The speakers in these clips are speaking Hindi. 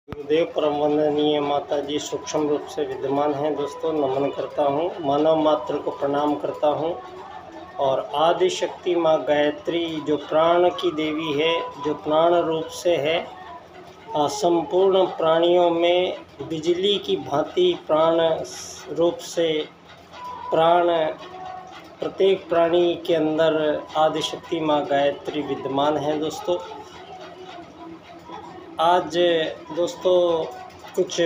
गुरुदेव परम वंदनीय माता जी सूक्ष्म रूप से विद्यमान हैं। दोस्तों नमन करता हूँ, मानव मात्र को प्रणाम करता हूँ। और आदि शक्ति माँ गायत्री जो प्राण की देवी है, जो प्राण रूप से है, संपूर्ण प्राणियों में बिजली की भांति प्राण रूप से प्राण प्रत्येक प्राणी के अंदर आदि शक्ति माँ गायत्री विद्यमान है। दोस्तों आज दोस्तों कुछ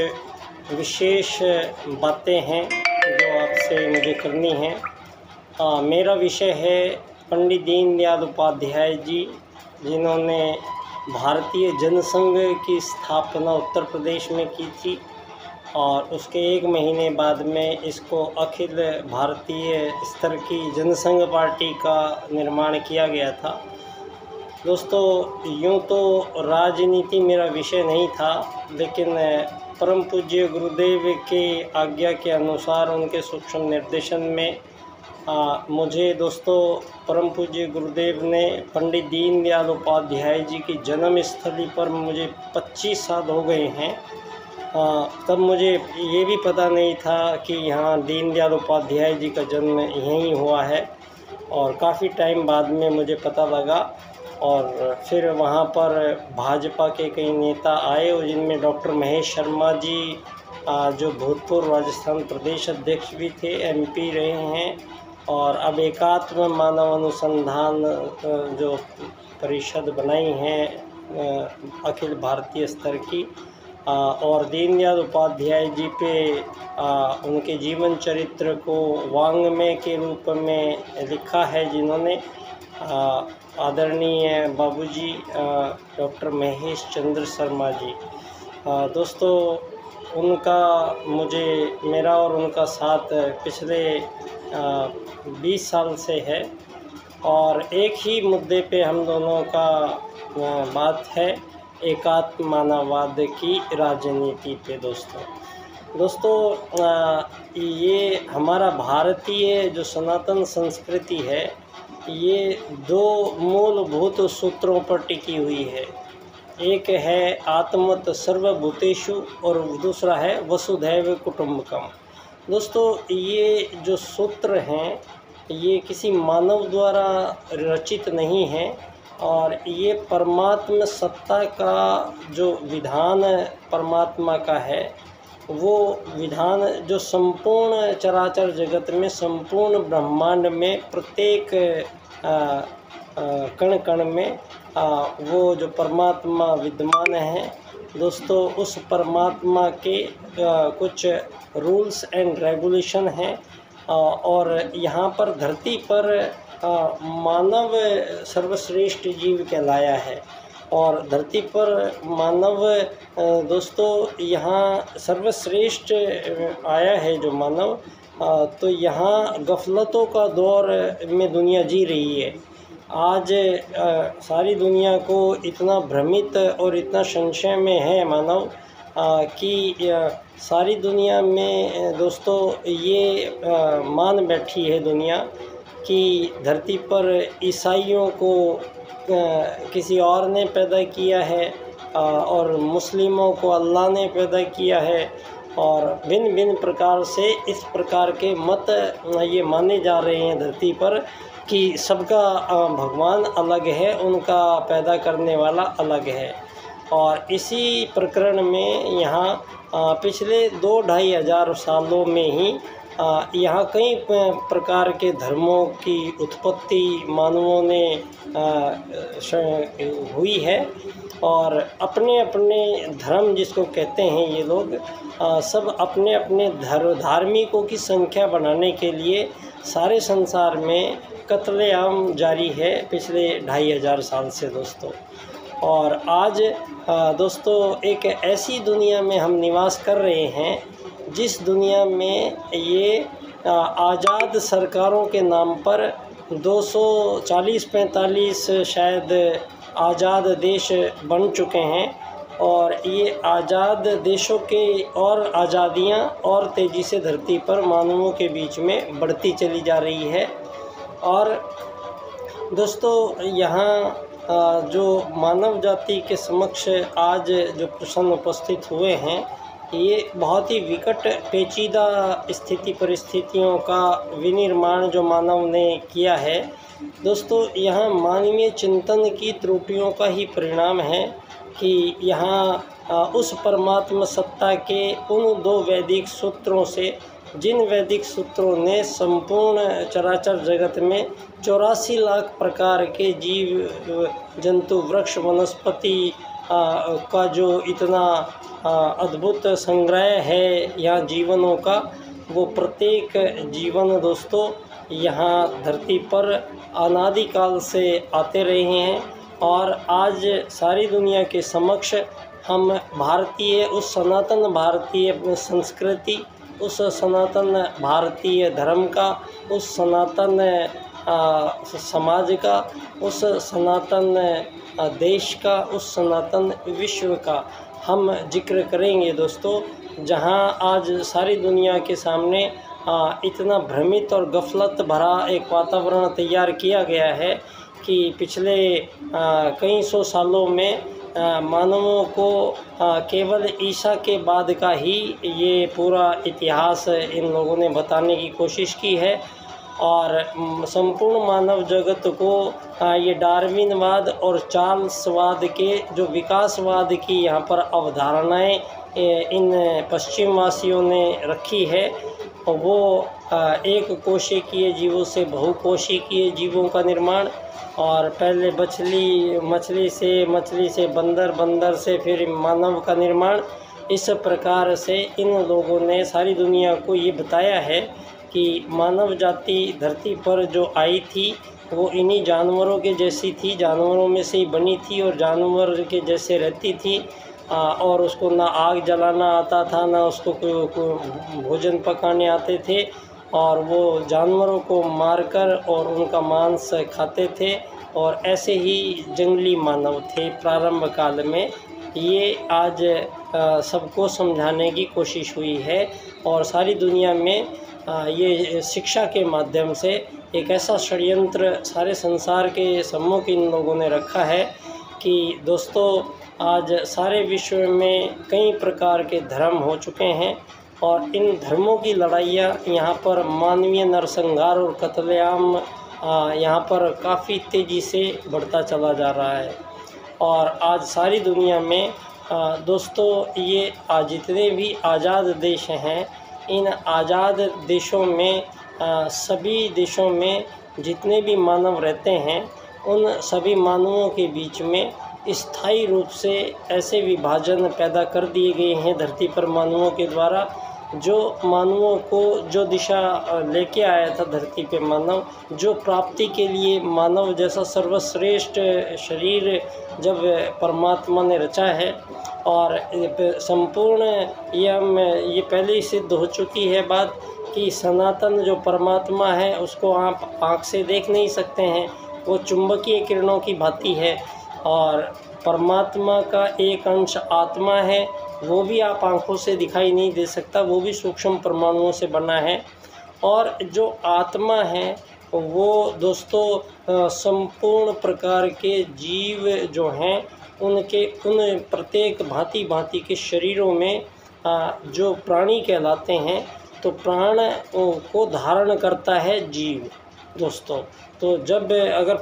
विशेष बातें हैं जो आपसे मुझे करनी है। मेरा विषय है पंडित दीनदयाल उपाध्याय जी, जिन्होंने भारतीय जनसंघ की स्थापना उत्तर प्रदेश में की थी और उसके एक महीने बाद में इसको अखिल भारतीय स्तर की जनसंघ पार्टी का निर्माण किया गया था। दोस्तों यूँ तो राजनीति मेरा विषय नहीं था, लेकिन परम पूज्य गुरुदेव के आज्ञा के अनुसार उनके सूक्ष्म निर्देशन में मुझे दोस्तों परम पूज्य गुरुदेव ने पंडित दीनदयाल उपाध्याय जी की जन्म स्थली पर मुझे 25 साल हो गए हैं। तब मुझे ये भी पता नहीं था कि यहाँ दीनदयाल उपाध्याय जी का जन्म यहीं हुआ है, और काफ़ी टाइम बाद में मुझे पता लगा। और फिर वहाँ पर भाजपा के कई नेता आए, और जिनमें डॉक्टर महेश शर्मा जी जो भूतपूर्व राजस्थान प्रदेश अध्यक्ष भी थे, एमपी रहे हैं, और अब एकात्म मानव अनुसंधान जो परिषद बनाई हैं अखिल भारतीय स्तर की, और दीनदयाल उपाध्याय जी पे उनके जीवन चरित्र को वाङ्मय के रूप में लिखा है जिन्होंने आदरणीय बाबूजी डॉक्टर महेश चंद्र शर्मा जी। दोस्तों उनका मेरा और उनका साथ पिछले 20 साल से है, और एक ही मुद्दे पे हम दोनों का बात है, एकात्म मानववाद की राजनीति पे। दोस्तों ये हमारा भारतीय जो सनातन संस्कृति है, ये दो मूलभूत सूत्रों पर टिकी हुई है। एक है आत्मत सर्वभूतेषु और दूसरा है वसुधैव कुटुम्बकम। दोस्तों ये जो सूत्र हैं ये किसी मानव द्वारा रचित नहीं है, और ये परमात्म सत्ता का जो विधान परमात्मा का है, वो विधान जो संपूर्ण चराचर जगत में, संपूर्ण ब्रह्मांड में, प्रत्येक कण कण में वो जो परमात्मा विद्यमान है दोस्तों, उस परमात्मा के कुछ रूल्स एंड रेगुलेशन हैं। और यहाँ पर धरती पर मानव सर्वश्रेष्ठ जीव कहलाया है, और धरती पर मानव दोस्तों यहाँ सर्वश्रेष्ठ आया है जो मानव। तो यहाँ गफलतों का दौर में दुनिया जी रही है। आज सारी दुनिया को इतना भ्रमित और इतना संशय में है मानव कि सारी दुनिया में दोस्तों ये मान बैठी है दुनिया कि धरती पर ईसाइयों को किसी और ने पैदा किया है, और मुस्लिमों को अल्लाह ने पैदा किया है, और भिन्न भिन्न प्रकार से इस प्रकार के मत ये माने जा रहे हैं धरती पर कि सबका भगवान अलग है, उनका पैदा करने वाला अलग है। और इसी प्रकरण में यहाँ पिछले 2-2.5 हज़ार सालों में ही यहाँ कई प्रकार के धर्मों की उत्पत्ति मानवों ने हुई है, और अपने अपने धर्म जिसको कहते हैं ये लोग सब अपने अपने धार्मिकों की संख्या बढ़ाने के लिए सारे संसार में कत्लेआम जारी है पिछले 2.5 साल से दोस्तों। और आज दोस्तों एक ऐसी दुनिया में हम निवास कर रहे हैं जिस दुनिया में ये आज़ाद सरकारों के नाम पर 240-45 शायद आज़ाद देश बन चुके हैं, और ये आज़ाद देशों के और आज़ादियाँ और तेज़ी से धरती पर मानवों के बीच में बढ़ती चली जा रही है। और दोस्तों यहाँ जो मानव जाति के समक्ष आज जो प्रश्न उपस्थित हुए हैं, ये बहुत ही विकट पेचीदा स्थिति परिस्थितियों का विनिर्माण जो मानव ने किया है। दोस्तों, यह मानवीय चिंतन की त्रुटियों का ही परिणाम है कि यहाँ उस परमात्मा सत्ता के उन 2 वैदिक सूत्रों से, जिन वैदिक सूत्रों ने संपूर्ण चराचर जगत में 84 लाख प्रकार के जीव जंतु वृक्ष वनस्पति का जो इतना अद्भुत संग्रह है यहाँ जीवनों का, वो प्रत्येक जीवन दोस्तों यहाँ धरती पर अनादिकाल से आते रहे हैं। और आज सारी दुनिया के समक्ष हम भारतीय, उस सनातन भारतीय संस्कृति, उस सनातन भारतीय धर्म का, उस सनातन समाज का, उस सनातन देश का, उस सनातन विश्व का हम जिक्र करेंगे दोस्तों, जहां आज सारी दुनिया के सामने इतना भ्रमित और गफलत भरा एक वातावरण तैयार किया गया है कि पिछले कई सौ सालों में मानवों को केवल ईसा के बाद का ही ये पूरा इतिहास इन लोगों ने बताने की कोशिश की है। और संपूर्ण मानव जगत को ये डार्विनवाद और चार्ल्सवाद के जो विकासवाद की यहाँ पर अवधारणाएं इन पश्चिमवासियों ने रखी है, वो एक कोशिकीय जीवों से बहुकोशिकीय जीवों का निर्माण, और पहले मछली से बंदर, बंदर से फिर मानव का निर्माण, इस प्रकार से इन लोगों ने सारी दुनिया को ये बताया है कि मानव जाति धरती पर जो आई थी वो इन्हीं जानवरों के जैसी थी, जानवरों में से ही बनी थी और जानवर के जैसे रहती थी। और उसको ना आग जलाना आता था, ना उसको कोई भोजन पकाने आते थे, और वो जानवरों को मारकर और उनका मांस खाते थे। और ऐसे ही जंगली मानव थे प्रारंभ काल में। ये आज सबको समझाने की कोशिश हुई है और सारी दुनिया में ये शिक्षा के माध्यम से एक ऐसा षड्यंत्र सारे संसार के सम्मुख इन लोगों ने रखा है कि दोस्तों आज सारे विश्व में कई प्रकार के धर्म हो चुके हैं और इन धर्मों की लड़ाइयाँ यहाँ पर मानवीय नरसंहार और कत्लेआम यहाँ पर काफ़ी तेज़ी से बढ़ता चला जा रहा है। और आज सारी दुनिया में दोस्तों ये जितने भी आज़ाद देश हैं, इन आज़ाद देशों में सभी देशों में जितने भी मानव रहते हैं, उन सभी मानवों के बीच में स्थायी रूप से ऐसे विभाजन पैदा कर दिए गए हैं धरती पर मानवों के द्वारा, जो मानवों को जो दिशा लेके आया था धरती पे मानव, जो प्राप्ति के लिए मानव जैसा सर्वश्रेष्ठ शरीर जब परमात्मा ने रचा है। और संपूर्ण ये पहले ही सिद्ध हो चुकी है बात कि सनातन जो परमात्मा है उसको आप आँख से देख नहीं सकते हैं, वो चुंबकीय किरणों की भांति है। और परमात्मा का एक अंश आत्मा है, वो भी आप आँखों से दिखाई नहीं दे सकता, वो भी सूक्ष्म परमाणुओं से बना है। और जो आत्मा है वो दोस्तों संपूर्ण प्रकार के जीव जो हैं उनके उन प्रत्येक भांति भांति के शरीरों में जो प्राणी कहलाते हैं, तो प्राण को धारण करता है जीव दोस्तों। तो जब अगर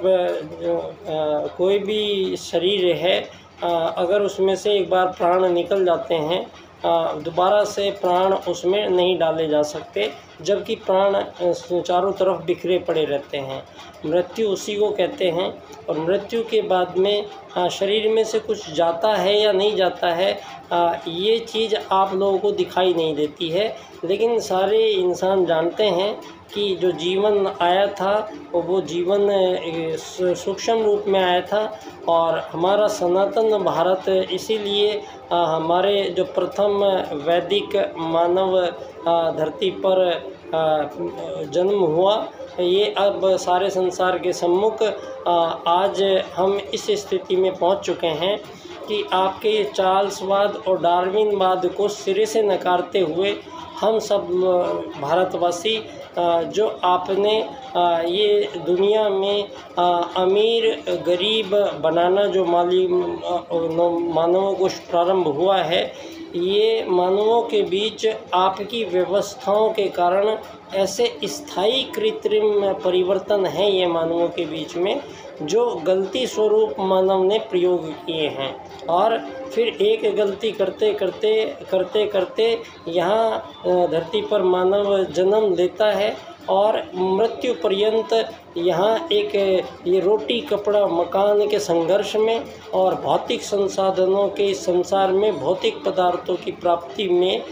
कोई भी शरीर है, अगर उसमें से एक बार प्राण निकल जाते हैं, दोबारा से प्राण उसमें नहीं डाले जा सकते, जबकि प्राण चारों तरफ बिखरे पड़े रहते हैं। मृत्यु उसी को कहते हैं। और मृत्यु के बाद में शरीर में से कुछ जाता है या नहीं जाता है, ये चीज़ आप लोगों को दिखाई नहीं देती है, लेकिन सारे इंसान जानते हैं कि जो जीवन आया था वो जीवन सूक्ष्म रूप में आया था। और हमारा सनातन भारत इसीलिए हमारे जो प्रथम वैदिक मानव धरती पर जन्म हुआ, ये अब सारे संसार के सम्मुख आज हम इस स्थिति में पहुंच चुके हैं कि आपके ये चार्ल्सवाद और डार्विनवाद को सिरे से नकारते हुए हम सब भारतवासी जो आपने ये दुनिया में अमीर गरीब बनाना जो मानवों को प्रारंभ हुआ है, ये मानवों के बीच आपकी व्यवस्थाओं के कारण ऐसे स्थायी कृत्रिम परिवर्तन हैं ये मानवों के बीच में, जो गलती स्वरूप मानव ने प्रयोग किए हैं। और फिर एक गलती करते करते यहाँ धरती पर मानव जन्म लेता है और मृत्यु पर्यंत यहाँ एक ये रोटी कपड़ा मकान के संघर्ष में और भौतिक संसाधनों के इस संसार में भौतिक पदार्थों की प्राप्ति में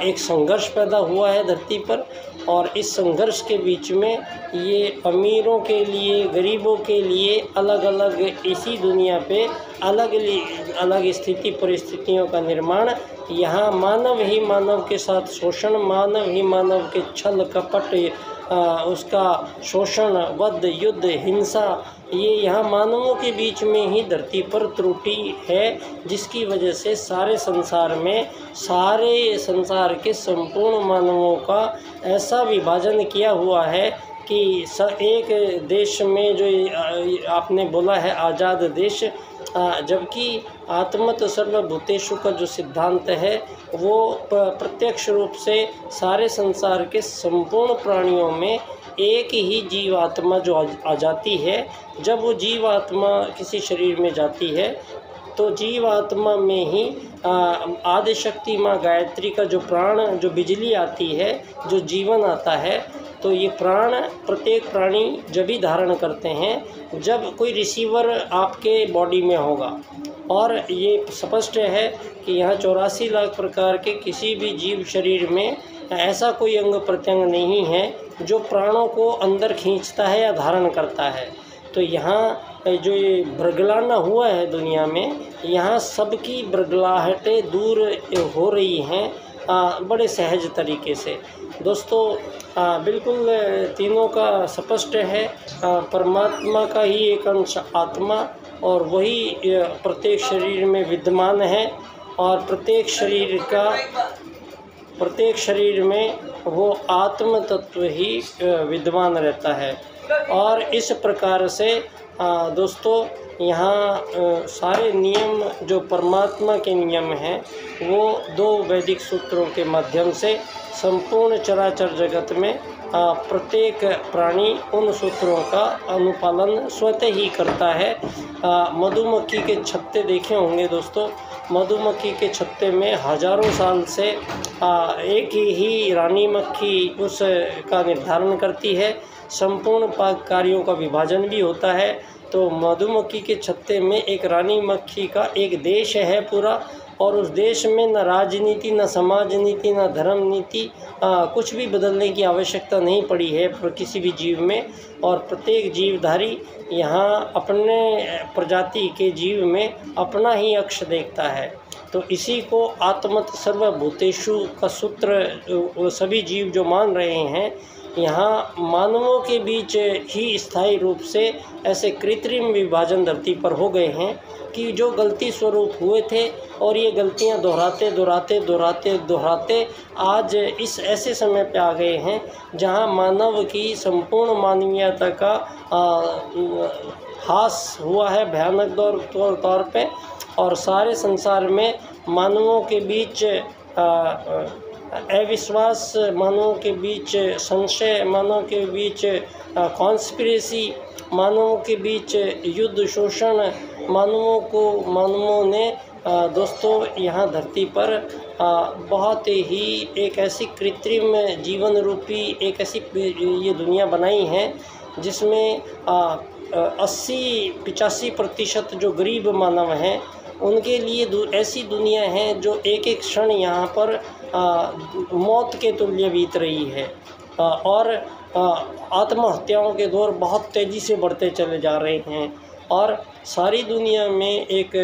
एक संघर्ष पैदा हुआ है धरती पर। और इस संघर्ष के बीच में ये अमीरों के लिए गरीबों के लिए अलग अलग इसी दुनिया पे अलग अलग स्थिति परिस्थितियों का निर्माण, यहाँ मानव ही मानव के साथ शोषण, मानव ही मानव के छल कपट, उसका शोषण, वध, युद्ध, हिंसा, ये यहाँ मानवों के बीच में ही धरती पर त्रुटि है, जिसकी वजह से सारे संसार के संपूर्ण मानवों का ऐसा विभाजन किया हुआ है कि एक देश में जो आपने बोला है आज़ाद देश, जबकि आत्मत सर्वभूतेषु का जो सिद्धांत है वो प्रत्यक्ष रूप से सारे संसार के संपूर्ण प्राणियों में एक ही जीवात्मा जो आ जाती है, जब वो जीवात्मा किसी शरीर में जाती है तो जीवात्मा में ही आदिशक्ति माँ गायत्री का जो प्राण, जो बिजली आती है, जो जीवन आता है, तो ये प्राण प्रत्येक प्राणी जब भी धारण करते हैं जब कोई रिसीवर आपके बॉडी में होगा। और ये स्पष्ट है कि यहाँ 84 लाख प्रकार के किसी भी जीव शरीर में ऐसा कोई अंग प्रत्यंग नहीं है जो प्राणों को अंदर खींचता है या धारण करता है। तो यहाँ जो ये ब्रगलाना हुआ है दुनिया में, यहाँ सबकी ब्रगलाहटें दूर हो रही हैं बड़े सहज तरीके से। दोस्तों बिल्कुल तीनों का स्पष्ट है, परमात्मा का ही एक अंश आत्मा और वही प्रत्येक शरीर में विद्यमान है और प्रत्येक शरीर में वो आत्म तत्व ही विद्यमान रहता है। और इस प्रकार से दोस्तों यहाँ सारे नियम जो परमात्मा के नियम हैं वो 2 वैदिक सूत्रों के माध्यम से संपूर्ण चराचर जगत में प्रत्येक प्राणी उन सूत्रों का अनुपालन स्वतः ही करता है। मधुमक्खी के छत्ते देखे होंगे दोस्तों, मधुमक्खी के छत्ते में हजारों साल से एक ही रानी मक्खी उसका निर्धारण करती है, संपूर्ण पाक कार्यों का विभाजन भी होता है। तो मधुमक्खी के छत्ते में एक रानी मक्खी का एक देश है पूरा, और उस देश में न राजनीति, न समाज नीति, न धर्म नीति, कुछ भी बदलने की आवश्यकता नहीं पड़ी है पर किसी भी जीव में। और प्रत्येक जीवधारी यहाँ अपने प्रजाति के जीव में अपना ही अक्ष देखता है। तो इसी को आत्मत सर्वभूतेषु का सूत्र सभी जीव जो मान रहे हैं, यहाँ मानवों के बीच ही स्थायी रूप से ऐसे कृत्रिम विभाजन धरती पर हो गए हैं कि जो गलती स्वरूप हुए थे और ये गलतियाँ दोहराते आज इस ऐसे समय पे आ गए हैं जहाँ मानव की संपूर्ण मानवीयता का ह्रास हुआ है भयानक तौर पे। और सारे संसार में मानवों के बीच अविश्वास, मानवों के बीच संशय, मानवों के बीच कॉन्स्पिरेसी, मानवों के बीच युद्ध, शोषण, मानवों ने दोस्तों यहाँ धरती पर बहुत ही एक ऐसी कृत्रिम जीवन रूपी एक ऐसी ये दुनिया बनाई है जिसमें 80-85% जो गरीब मानव हैं उनके लिए ऐसी दुनिया है जो एक एक क्षण यहाँ पर मौत के तुल्य बीत रही है। और आत्महत्याओं के दौर बहुत तेज़ी से बढ़ते चले जा रहे हैं और सारी दुनिया में एक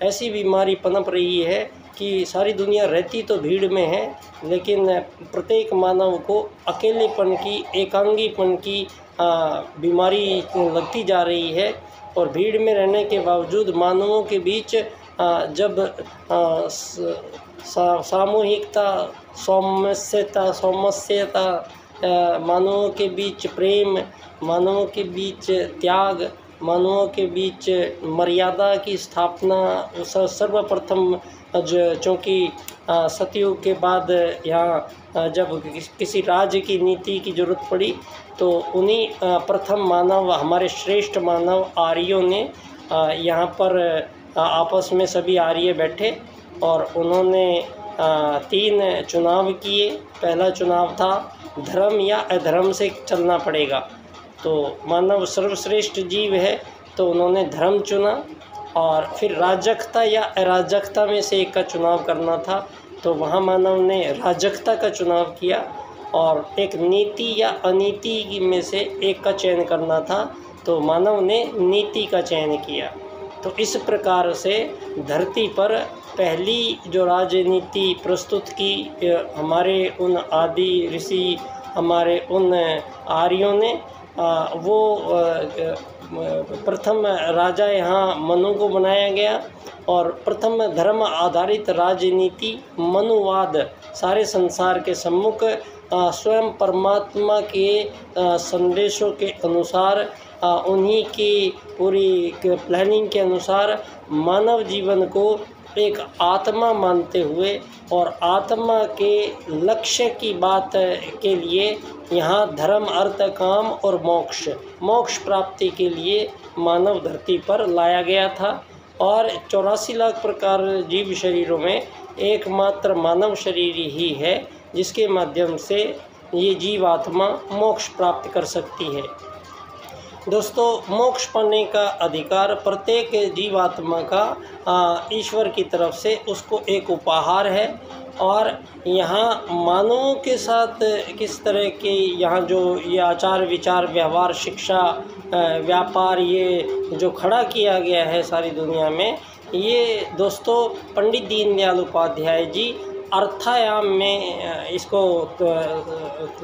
ऐसी बीमारी पनप रही है कि सारी दुनिया रहती तो भीड़ में है, लेकिन प्रत्येक मानव को अकेलेपन की, एकांगीपन की बीमारी लगती जा रही है। और भीड़ में रहने के बावजूद मानवों के बीच जब सामूहिकता, सौमस्यता, मानवों के बीच प्रेम, मानवों के बीच त्याग, मानवों के बीच मर्यादा की स्थापना सर्वप्रथम चूँकि सतयुग के बाद यहाँ जब किसी राज्य की नीति की ज़रूरत पड़ी तो उन्हीं प्रथम मानव, हमारे श्रेष्ठ मानव आर्यों ने यहाँ पर आपस में सभी आर्य बैठे और उन्होंने 3 चुनाव किए। पहला चुनाव था धर्म या अधर्म से चलना पड़ेगा, तो मानव सर्वश्रेष्ठ जीव है तो उन्होंने धर्म चुना। और फिर राजकता या अराजकता में से एक का चुनाव करना था, तो वहाँ मानव ने राजकता का चुनाव किया। और एक नीति या अनीति में से एक का चयन करना था, तो मानव ने नीति का चयन किया। तो इस प्रकार से धरती पर पहली जो राजनीति प्रस्तुत की हमारे उन आदि ऋषि, हमारे उन आर्यों ने, वो प्रथम राजा यहाँ मनु को बनाया गया। और प्रथम धर्म आधारित राजनीति मनुवाद सारे संसार के सम्मुख स्वयं परमात्मा के संदेशों के अनुसार, उन्हीं की पूरी प्लानिंग के अनुसार मानव जीवन को एक आत्मा मानते हुए और आत्मा के लक्ष्य की बात के लिए यहाँ धर्म, अर्थ, काम और मोक्ष प्राप्ति के लिए मानव धरती पर लाया गया था। और 84 लाख प्रकार जीव शरीरों में एकमात्र मानव शरीर ही है जिसके माध्यम से ये जीवात्मा मोक्ष प्राप्त कर सकती है। दोस्तों, मोक्ष पाने का अधिकार प्रत्येक जीवात्मा का ईश्वर की तरफ से उसको एक उपहार है। और यहाँ मानवों के साथ किस तरह के यहाँ जो ये आचार विचार, व्यवहार, शिक्षा, व्यापार ये जो खड़ा किया गया है सारी दुनिया में, ये दोस्तों पंडित दीनदयाल उपाध्याय जी अर्थायाम में इसको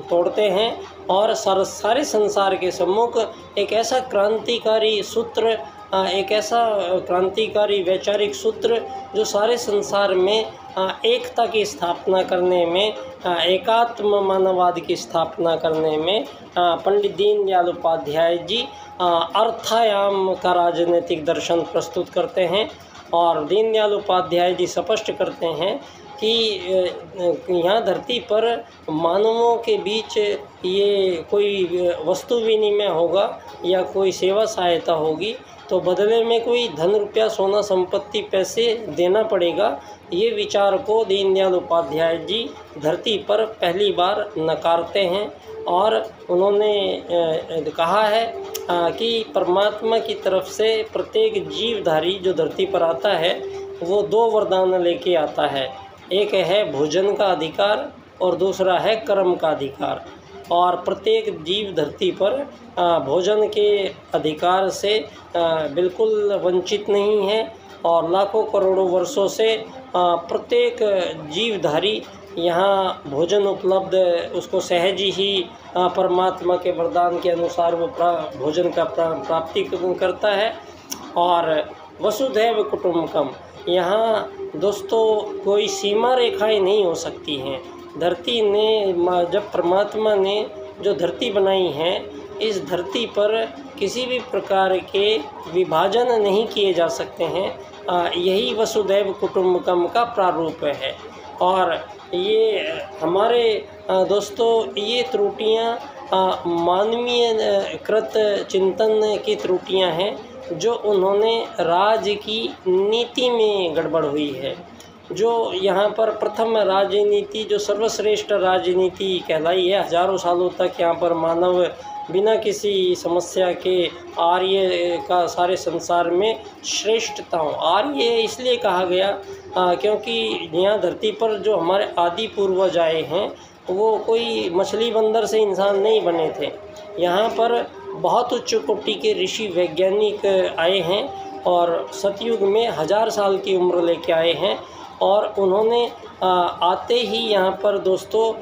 तोड़ते हैं और सारे संसार के सम्मुख एक ऐसा क्रांतिकारी सूत्र, एक ऐसा क्रांतिकारी वैचारिक सूत्र जो सारे संसार में एकता की स्थापना करने में, एकात्म मानववाद की स्थापना करने में पंडित दीनदयाल उपाध्याय जी अर्थायाम का राजनीतिक दर्शन प्रस्तुत करते हैं। और दीनदयाल उपाध्याय जी स्पष्ट करते हैं कि यहाँ धरती पर मानवों के बीच ये कोई वस्तु विनिमय होगा या कोई सेवा सहायता होगी तो बदले में कोई धन, रुपया, सोना, संपत्ति, पैसे देना पड़ेगा। ये विचार को दीनदयाल उपाध्याय जी धरती पर पहली बार नकारते हैं और उन्होंने कहा है कि परमात्मा की तरफ से प्रत्येक जीवधारी जो धरती पर आता है वो 2 वरदान लेके आता है। एक है भोजन का अधिकार और दूसरा है कर्म का अधिकार। और प्रत्येक जीव धरती पर भोजन के अधिकार से बिल्कुल वंचित नहीं है और लाखों करोड़ों वर्षों से प्रत्येक जीवधारी यहाँ भोजन उपलब्ध, उसको सहज ही परमात्मा के वरदान के अनुसार वो भोजन का प्राप्ति करता है। और वसुधैव कुटुंबकम, यहाँ दोस्तों कोई सीमा रेखाएं नहीं हो सकती हैं। धरती ने, जब परमात्मा ने जो धरती बनाई है, इस धरती पर किसी भी प्रकार के विभाजन नहीं किए जा सकते हैं। यही वसुधैव कुटुंबकम का प्रारूप है। और ये हमारे दोस्तों ये त्रुटियाँ मानवीय कृत चिंतन की त्रुटियाँ हैं जो उन्होंने राज्य की नीति में गड़बड़ हुई है। जो यहाँ पर प्रथम राजनीति, जो सर्वश्रेष्ठ राजनीति कहलाई है, हजारों सालों तक यहाँ पर मानव बिना किसी समस्या के आर्य का सारे संसार में श्रेष्ठता हो। आर्य इसलिए कहा गया क्योंकि यहाँ धरती पर जो हमारे आदि पूर्वज आए हैं वो कोई मछली बंदर से इंसान नहीं बने थे। यहाँ पर बहुत उच्च कोटि के ऋषि वैज्ञानिक आए हैं और सतयुग में 1000 साल की उम्र लेके आए हैं। और उन्होंने आते ही यहाँ पर दोस्तों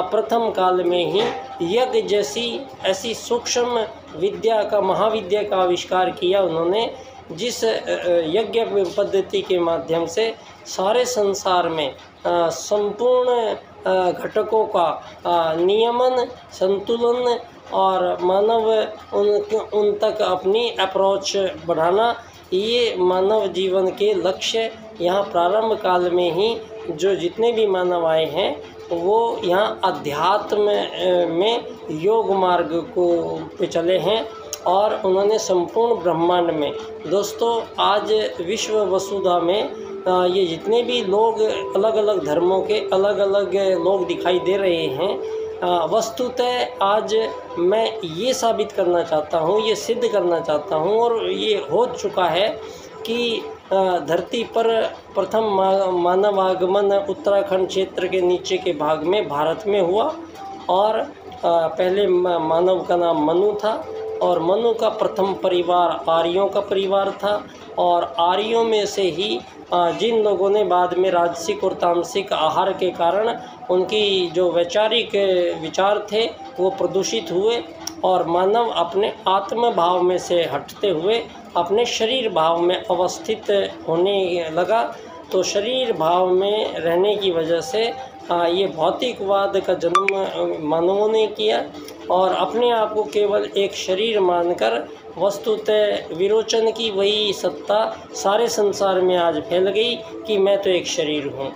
प्रथम काल में ही यज्ञ जैसी ऐसी सूक्ष्म विद्या का, महाविद्या का आविष्कार किया उन्होंने जिस यज्ञ पद्धति के माध्यम से सारे संसार में संपूर्ण घटकों का नियमन, संतुलन और मानव उन तक अपनी अप्रोच बढ़ाना, ये मानव जीवन के लक्ष्य यहाँ प्रारंभ काल में ही जो जितने भी मानव आए हैं वो यहाँ अध्यात्म में योग मार्ग को पे चले हैं और उन्होंने संपूर्ण ब्रह्मांड में, दोस्तों आज विश्व वसुधा में ये जितने भी लोग अलग अलग धर्मों के अलग अलग लोग दिखाई दे रहे हैं, वस्तुतः आज मैं ये साबित करना चाहता हूँ, ये सिद्ध करना चाहता हूँ और ये हो चुका है कि धरती पर प्रथम मानव आगमन उत्तराखंड क्षेत्र के नीचे के भाग में भारत में हुआ और पहले मानव का नाम मनु था और मनु का प्रथम परिवार आर्यों का परिवार था और आर्यों में से ही जिन लोगों ने बाद में राजसिक और तामसिक आहार के कारण उनकी जो वैचारिक विचार थे वो प्रदूषित हुए और मानव अपने आत्म भाव में से हटते हुए अपने शरीर भाव में अवस्थित होने लगा। तो शरीर भाव में रहने की वजह से ये भौतिकवाद का जन्म मानवों ने किया और अपने आप को केवल एक शरीर मानकर वस्तुतः विरोचन की वही सत्ता सारे संसार में आज फैल गई कि मैं तो एक शरीर हूँ।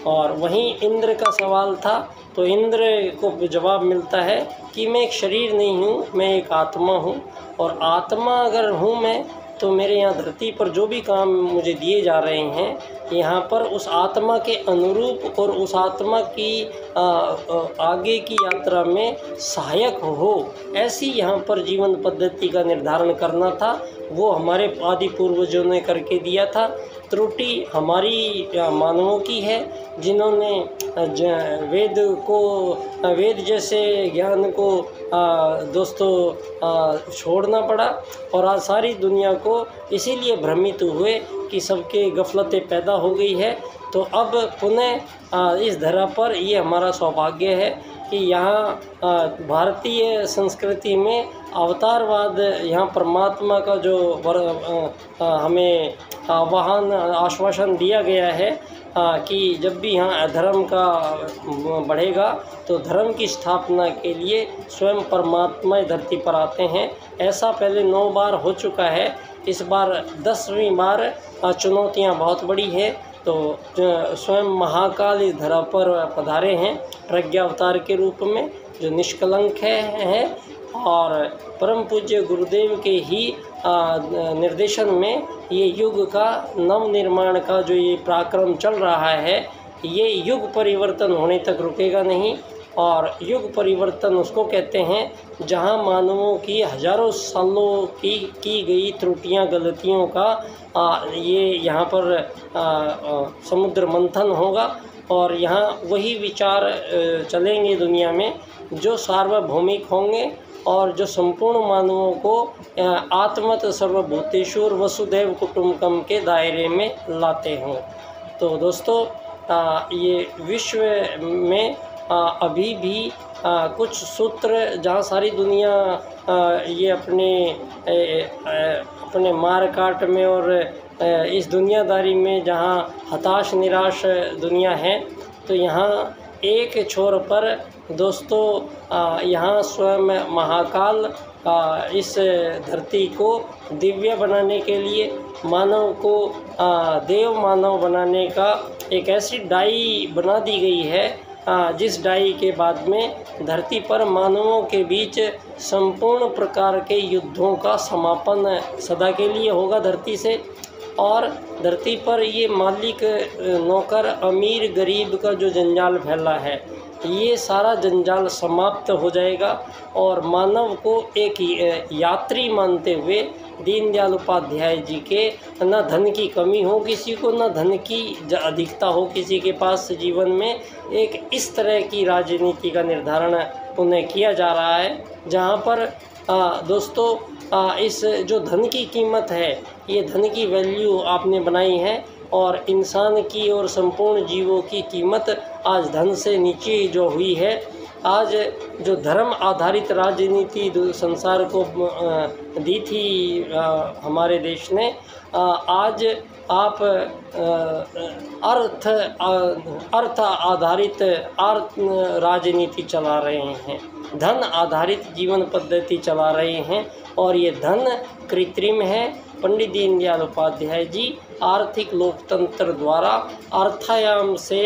और वहीं इंद्र का सवाल था तो इंद्र को जवाब मिलता है कि मैं एक शरीर नहीं हूँ, मैं एक आत्मा हूँ और आत्मा अगर हूँ मैं तो मेरे यहाँ धरती पर जो भी काम मुझे दिए जा रहे हैं यहाँ पर उस आत्मा के अनुरूप और उस आत्मा की आगे की यात्रा में सहायक हो, ऐसी यहाँ पर जीवन पद्धति का निर्धारण करना था। वो हमारे आदि पूर्वजों ने करके दिया था। त्रुटि हमारी मानवों की है जिन्होंने वेद जैसे ज्ञान को दोस्तों छोड़ना पड़ा और आज सारी दुनिया को इसीलिए भ्रमित हुए कि सबके गफलतें पैदा हो गई है। तो अब पुनः इस धरा पर ये हमारा सौभाग्य है कि यहाँ भारतीय संस्कृति में अवतारवाद, यहाँ परमात्मा का जो हमें आह्वान आश्वासन दिया गया है कि जब भी यहाँ अधर्म का बढ़ेगा तो धर्म की स्थापना के लिए स्वयं परमात्मा धरती पर आते हैं। ऐसा पहले 9 बार हो चुका है, इस बार 10वीं बार चुनौतियाँ बहुत बड़ी है। तो स्वयं महाकाल इस धरा पर पधारे हैं प्रज्ञा अवतार के रूप में जो निष्कलंक है और परम पूज्य गुरुदेव के ही निर्देशन में ये युग का नव निर्माण का जो ये पराक्रम चल रहा है, ये युग परिवर्तन होने तक रुकेगा नहीं। और युग परिवर्तन उसको कहते हैं जहां मानवों की हजारों सालों की गई त्रुटियां गलतियों का ये यहाँ पर समुद्र मंथन होगा और यहाँ वही विचार चलेंगे दुनिया में जो सार्वभौमिक होंगे और जो संपूर्ण मानवों को आत्मत सर्वभूतेषु वसुधैव कुटुम्बकम के दायरे में लाते हों। तो दोस्तों ये विश्व में अभी भी कुछ सूत्र जहाँ सारी दुनिया ये अपने मार काट में और इस दुनियादारी में जहाँ हताश निराश दुनिया है, तो यहाँ एक छोर पर दोस्तों यहाँ स्वयं महाकाल इस धरती को दिव्य बनाने के लिए मानव को देव मानव बनाने का एक ऐसी डाई बना दी गई है जिस डाई के बाद में धरती पर मानवों के बीच संपूर्ण प्रकार के युद्धों का समापन सदा के लिए होगा धरती से। और धरती पर ये मालिक नौकर अमीर गरीब का जो जंजाल फैला है, ये सारा जंजाल समाप्त हो जाएगा और मानव को एक यात्री मानते हुए दीनदयाल उपाध्याय जी के न धन की कमी हो किसी को, न धन की अधिकता हो किसी के पास जीवन में, एक इस तरह की राजनीति का निर्धारण पुनः किया जा रहा है जहाँ पर दोस्तों इस जो धन की कीमत है, ये धन की वैल्यू आपने बनाई है और इंसान की और संपूर्ण जीवों की कीमत आज धन से नीचे जो हुई है, आज जो धर्म आधारित राजनीति संसार को दी थी हमारे देश ने, आज आप अर्थ आधारित राजनीति चला रहे हैं, धन आधारित जीवन पद्धति चला रहे हैं, और ये धन कृत्रिम है। पंडित दीनदयाल उपाध्याय जी आर्थिक लोकतंत्र द्वारा अर्थायाम से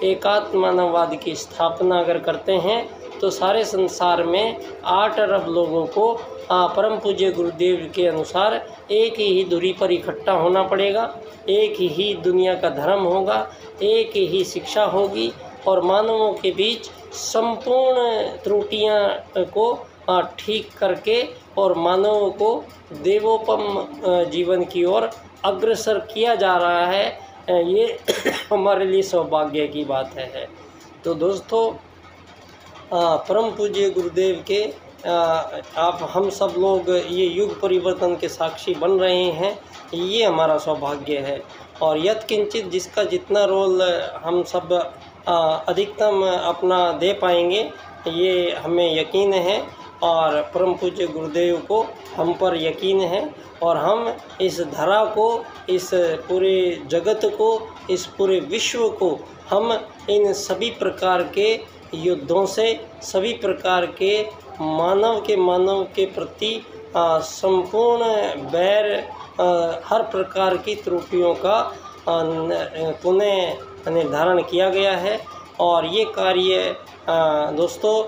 एकात्म मानववाद की स्थापना अगर करते हैं तो सारे संसार में 8 अरब लोगों को परम पूज्य गुरुदेव के अनुसार एक ही दूरी पर इकट्ठा होना पड़ेगा, एक ही दुनिया का धर्म होगा, एक ही शिक्षा होगी, और मानवों के बीच संपूर्ण त्रुटियां को ठीक करके और मानवों को देवोपम जीवन की ओर अग्रसर किया जा रहा है। ये हमारे लिए सौभाग्य की बात है। तो दोस्तों, परम पूज्य गुरुदेव के आप हम सब लोग ये युग परिवर्तन के साक्षी बन रहे हैं, ये हमारा सौभाग्य है। और यत्किंचित जिसका जितना रोल हम सब अधिकतम अपना दे पाएंगे, ये हमें यकीन है, और परम पूज्य गुरुदेव को हम पर यकीन है, और हम इस धरा को, इस पूरे जगत को, इस पूरे विश्व को हम इन सभी प्रकार के युद्धों से, सभी प्रकार के मानव के प्रति संपूर्ण बैर, हर प्रकार की त्रुटियों का पुनः निर्धारण किया गया है। और ये कार्य दोस्तों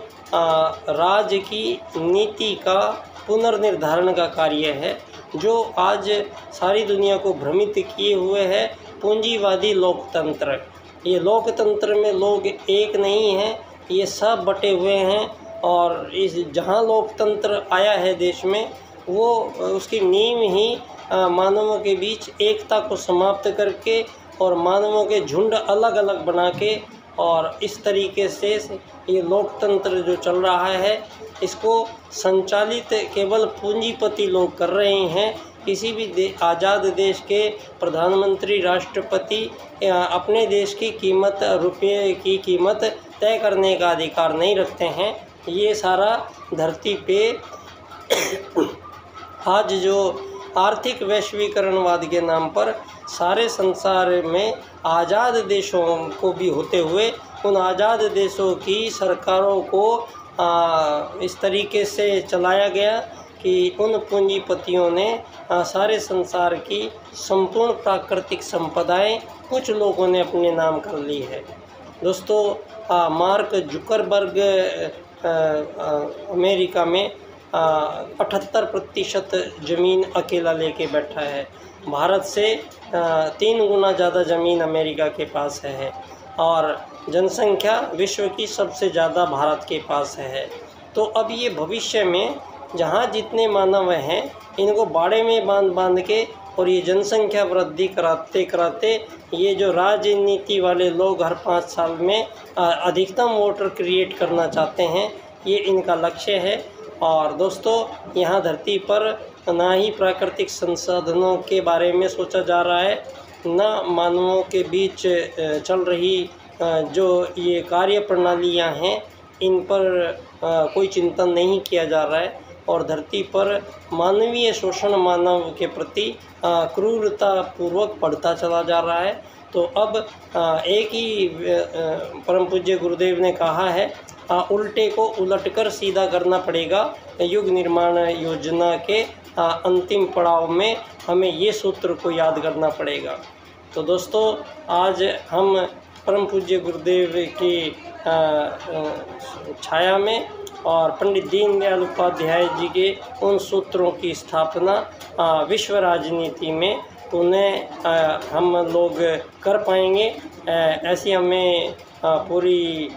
राज की नीति का पुनर्निर्धारण का कार्य है, जो आज सारी दुनिया को भ्रमित किए हुए है पूंजीवादी लोकतंत्र। ये लोकतंत्र में लोग एक नहीं हैं, ये सब बटे हुए हैं, और इस जहाँ लोकतंत्र आया है देश में, वो उसकी नींव ही मानवों के बीच एकता को समाप्त करके और मानवों के झुंड अलग अलग बना के, और इस तरीके से ये लोकतंत्र जो चल रहा है, इसको संचालित केवल पूंजीपति लोग कर रहे हैं। किसी भी आज़ाद देश के प्रधानमंत्री, राष्ट्रपति अपने देश की कीमत, रुपये की कीमत तय करने का अधिकार नहीं रखते हैं। ये सारा धरती पे आज जो आर्थिक वैश्वीकरणवाद के नाम पर सारे संसार में आज़ाद देशों को भी होते हुए उन आज़ाद देशों की सरकारों को इस तरीके से चलाया गया कि उन पूंजीपतियों ने सारे संसार की संपूर्ण प्राकृतिक संपदाएं कुछ लोगों ने अपने नाम कर ली है। दोस्तों, मार्क जुकरबर्ग अमेरिका में 78% ज़मीन अकेला लेके बैठा है। भारत से 3 गुना ज़्यादा ज़मीन अमेरिका के पास है, और जनसंख्या विश्व की सबसे ज़्यादा भारत के पास है। तो अब ये भविष्य में जहाँ जितने मानव हैं, इनको बाड़े में बांध के और ये जनसंख्या वृद्धि कराते कराते ये जो राजनीति वाले लोग हर 5 साल में अधिकतम वोटर क्रिएट करना चाहते हैं, ये इनका लक्ष्य है। और दोस्तों, यहाँ धरती पर ना ही प्राकृतिक संसाधनों के बारे में सोचा जा रहा है, ना मानवों के बीच चल रही जो ये कार्य प्रणालियाँ हैं, इन पर कोई चिंतन नहीं किया जा रहा है, और धरती पर मानवीय शोषण मानव के प्रति क्रूरता पूर्वक बढ़ता चला जा रहा है। तो अब एक ही परम पूज्य गुरुदेव ने कहा है, उल्टे को उलटकर सीधा करना पड़ेगा। युग निर्माण योजना के अंतिम पड़ाव में हमें ये सूत्र को याद करना पड़ेगा। तो दोस्तों, आज हम परम पूज्य गुरुदेव की छाया में और पंडित दीनदयाल उपाध्याय जी के उन सूत्रों की स्थापना विश्व राजनीति में उन्हें हम लोग कर पाएंगे, ऐसी हमें पूरी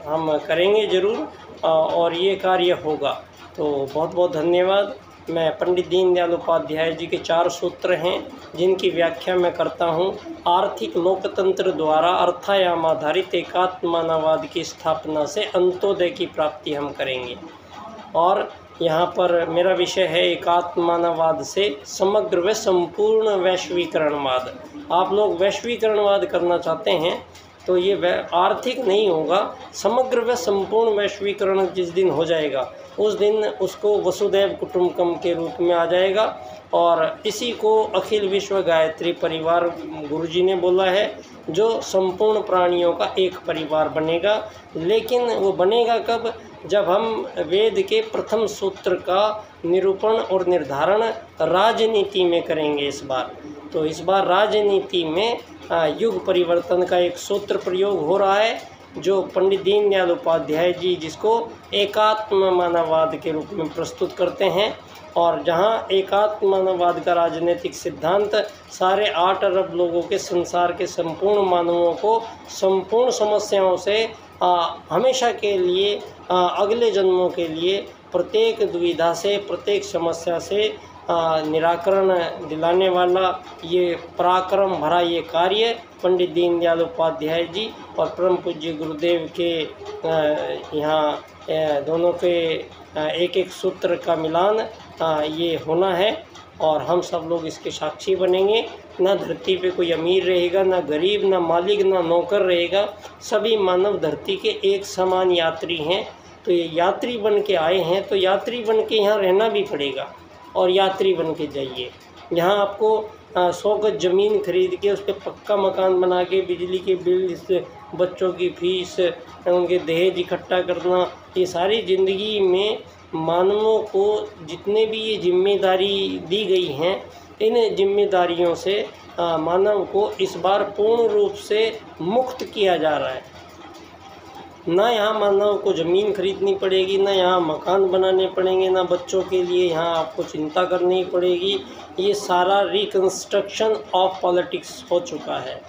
हम करेंगे ज़रूर, और ये कार्य होगा। तो बहुत बहुत धन्यवाद। मैं पंडित दीनदयाल उपाध्याय जी के 4 सूत्र हैं जिनकी व्याख्या मैं करता हूँ। आर्थिक लोकतंत्र द्वारा अर्थायाम आधारित एकात्म मानववाद की स्थापना से अंत्योदय की प्राप्ति हम करेंगे। और यहाँ पर मेरा विषय है एकात्म मानववाद से समग्र व संपूर्ण वैश्वीकरणवाद। आप लोग वैश्वीकरणवाद करना चाहते हैं तो ये आर्थिक नहीं होगा, समग्र व संपूर्ण वैश्वीकरण जिस दिन हो जाएगा उस दिन उसको वसुदैव कुटुंबकम के रूप में आ जाएगा। और इसी को अखिल विश्व गायत्री परिवार गुरुजी ने बोला है, जो संपूर्ण प्राणियों का एक परिवार बनेगा। लेकिन वो बनेगा कब? जब हम वेद के प्रथम सूत्र का निरूपण और निर्धारण राजनीति में करेंगे इस बार। तो इस बार राजनीति में युग परिवर्तन का एक सूत्र प्रयोग हो रहा है, जो पंडित दीनदयाल उपाध्याय जी जिसको एकात्म मानववाद के रूप में प्रस्तुत करते हैं। और जहां एकात्म मानववाद का राजनीतिक सिद्धांत सारे 8 अरब लोगों के, संसार के संपूर्ण मानवों को संपूर्ण समस्याओं से हमेशा के लिए, अगले जन्मों के लिए प्रत्येक दुविधा से, प्रत्येक समस्या से निराकरण दिलाने वाला ये पराक्रम भरा ये कार्य पंडित दीनदयाल उपाध्याय जी और परम पूज्य गुरुदेव के यहाँ दोनों के एक एक सूत्र का मिलान ये होना है। और हम सब लोग इसके साक्षी बनेंगे। ना धरती पे कोई अमीर रहेगा, ना गरीब, ना मालिक, ना नौकर रहेगा। सभी मानव धरती के एक समान यात्री हैं। तो ये यात्री बन के आए हैं, तो यात्री बन के यहाँ रहना भी पड़ेगा और यात्री बन के जाइए। यहाँ आपको 100 गज ज़मीन खरीद के उस पर पक्का मकान बना के बिजली के बिल, इससे बच्चों की फीस, उनके दहेज इकट्ठा करना, ये सारी ज़िंदगी में मानवों को जितने भी ये जिम्मेदारी दी गई हैं, इन जिम्मेदारियों से मानव को इस बार पूर्ण रूप से मुक्त किया जा रहा है। ना यहाँ मानव को ज़मीन खरीदनी पड़ेगी, ना यहाँ मकान बनाने पड़ेंगे, ना बच्चों के लिए यहाँ आपको चिंता करनी पड़ेगी। ये सारा रिकन्स्ट्रक्शन ऑफ पॉलिटिक्स हो चुका है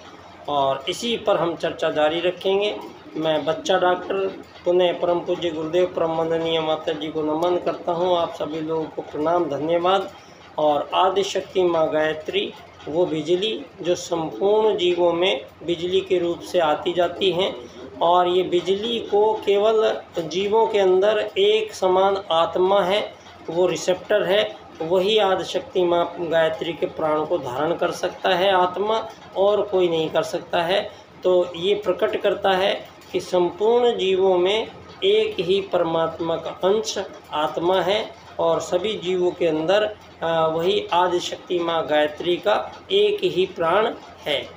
और इसी पर हम चर्चा जारी रखेंगे। मैं बच्चा डॉक्टर पुनः परम पूज्य गुरुदेव परम वंदनीय माता जी को नमन करता हूँ। आप सभी लोगों को प्रणाम, धन्यवाद। और आदिशक्ति माँ गायत्री वो बिजली जो संपूर्ण जीवों में बिजली के रूप से आती जाती हैं, और ये बिजली को केवल जीवों के अंदर एक समान आत्मा है, वो रिसेप्टर है, वही आदिशक्ति माँ गायत्री के प्राण को धारण कर सकता है आत्मा, और कोई नहीं कर सकता है। तो ये प्रकट करता है कि संपूर्ण जीवों में एक ही परमात्मा का अंश आत्मा है और सभी जीवों के अंदर वही आदिशक्ति माँ गायत्री का एक ही प्राण है।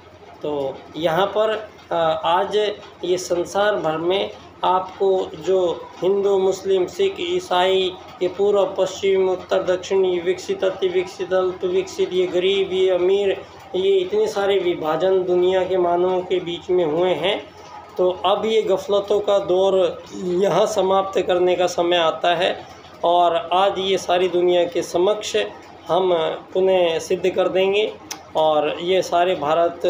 तो यहाँ पर आज ये संसार भर में आपको जो हिंदू, मुस्लिम, सिख, ईसाई, ये पूर्व, पश्चिम, उत्तर, दक्षिण, ये विकसित, अति विकसित, अल्प विकसित, ये गरीब, ये अमीर, ये इतने सारे विभाजन दुनिया के मानवों के बीच में हुए हैं। तो अब ये गफलतों का दौर यहाँ समाप्त करने का समय आता है और आज ये सारी दुनिया के समक्ष हम पुनः सिद्ध कर देंगे। और ये सारे भारत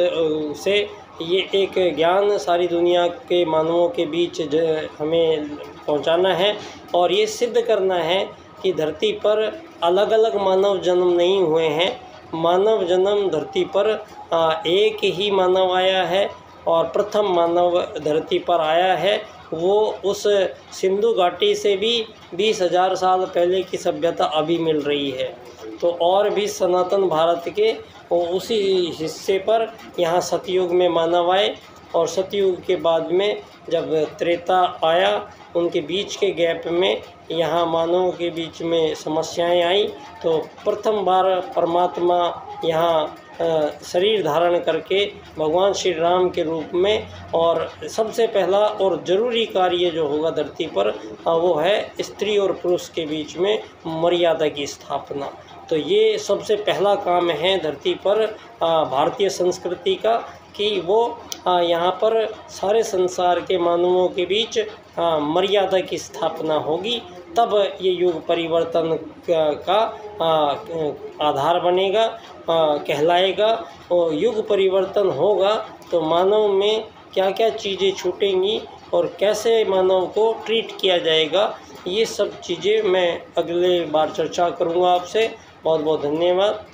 से ये एक ज्ञान सारी दुनिया के मानवों के बीच हमें पहुंचाना है और ये सिद्ध करना है कि धरती पर अलग अलग मानव जन्म नहीं हुए हैं। मानव जन्म धरती पर एक ही मानव आया है और प्रथम मानव धरती पर आया है। वो उस सिंधु घाटी से भी 20,000 साल पहले की सभ्यता अभी मिल रही है। तो और भी सनातन भारत के उसी हिस्से पर यहाँ सतयुग में मानव आए और सतयुग के बाद में जब त्रेता आया, उनके बीच के गैप में यहाँ मानवों के बीच में समस्याएं आई। तो प्रथम बार परमात्मा यहाँ शरीर धारण करके भगवान श्री राम के रूप में, और सबसे पहला और ज़रूरी कार्य जो होगा धरती पर वो है स्त्री और पुरुष के बीच में मर्यादा की स्थापना। तो ये सबसे पहला काम है धरती पर भारतीय संस्कृति का कि वो यहाँ पर सारे संसार के मानवों के बीच मर्यादा की स्थापना होगी, तब ये युग परिवर्तन का आधार बनेगा, कहलाएगा। और युग परिवर्तन होगा तो मानव में क्या क्या चीज़ें छूटेंगी और कैसे मानव को ट्रीट किया जाएगा, ये सब चीज़ें मैं अगले बार चर्चा करूँगा आपसे। बहुत बहुत धन्यवाद।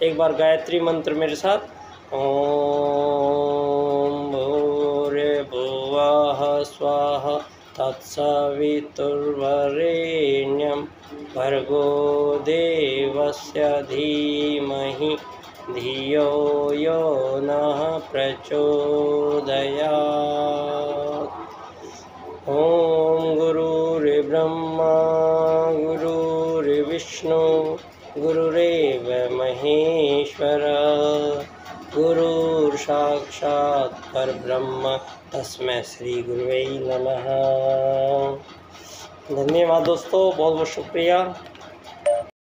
एक बार गायत्री मंत्र मेरे साथ। ओम भूर्भुवः स्वाहा तत्सवितुर्वरेण्यं भर्गो देवस्य धीमहि धियो यो नः प्रचोदयात्। ॐ गुरुर्ब्रह्मा गुरुर्विष्णु गुरुरेव महेश्वर गुरुर्साक्षात् परब्रह्म तस्मै श्री गुरुवे नमः। धन्यवाद दोस्तों, बहुत बहुत शुक्रिया।